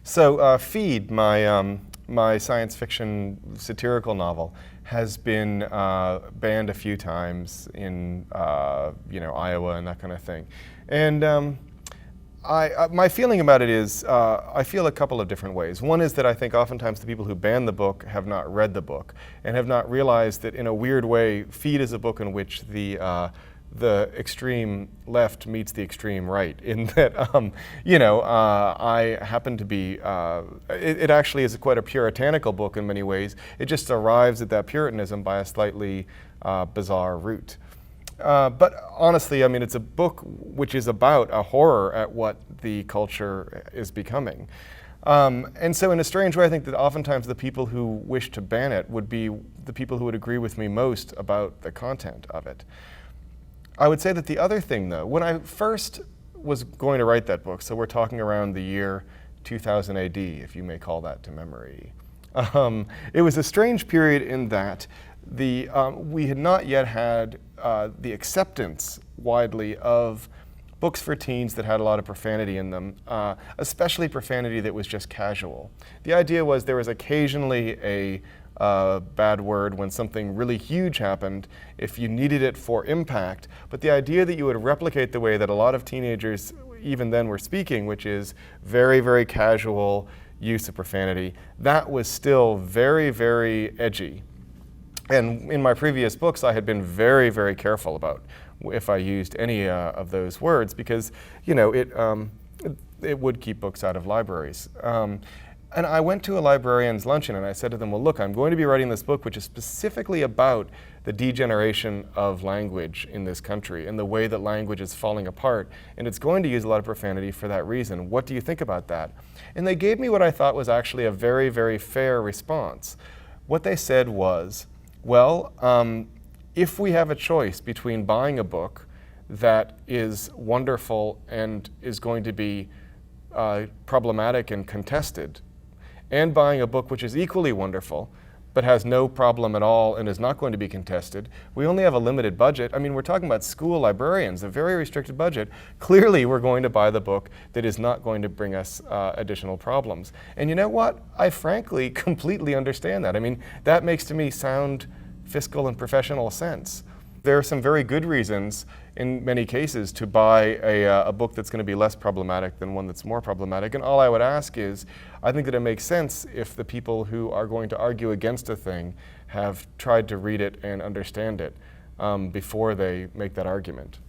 So Feed, my science fiction satirical novel, has been banned a few times in Iowa and that kind of thing. And my feeling about it is I feel a couple of different ways. One is that I think oftentimes the people who ban the book have not read the book and have not realized that in a weird way, Feed is a book in which the extreme left meets the extreme right, in that, I happen to be, it actually is quite a puritanical book in many ways. It just arrives at that puritanism by a slightly bizarre route. But honestly, I mean, it's a book which is about a horror at what the culture is becoming. And so in a strange way, I think that oftentimes the people who wish to ban it would be the people who would agree with me most about the content of it. I would say that the other thing, though, when I first was going to write that book, so we're talking around the year 2000 AD, if you may call that to memory, it was a strange period in that we had not yet had the acceptance widely of books for teens that had a lot of profanity in them, especially profanity that was just casual. The idea was there was occasionally a bad word when something really huge happened if you needed it for impact, but the idea that you would replicate the way that a lot of teenagers even then were speaking, which is very, very casual use of profanity, that was still very, very edgy. And in my previous books, I had been very, very careful about if I used any of those words because, it would keep books out of libraries. And I went to a librarian's luncheon and I said to them, well, look, I'm going to be writing this book which is specifically about the degeneration of language in this country and the way that language is falling apart. And it's going to use a lot of profanity for that reason. What do you think about that? And they gave me what I thought was actually a very, very fair response. What they said was, well, if we have a choice between buying a book that is wonderful and is going to be problematic and contested, and buying a book which is equally wonderful, but has no problem at all and is not going to be contested. We only have a limited budget. I mean, we're talking about school librarians, a very restricted budget. Clearly, we're going to buy the book that is not going to bring us additional problems. And you know what? I frankly completely understand that. I mean, that makes to me sound fiscal and professional sense. There are some very good reasons in many cases to buy a book that's going to be less problematic than one that's more problematic. And all I would ask is, I think that it makes sense if the people who are going to argue against a thing have tried to read it and understand it before they make that argument.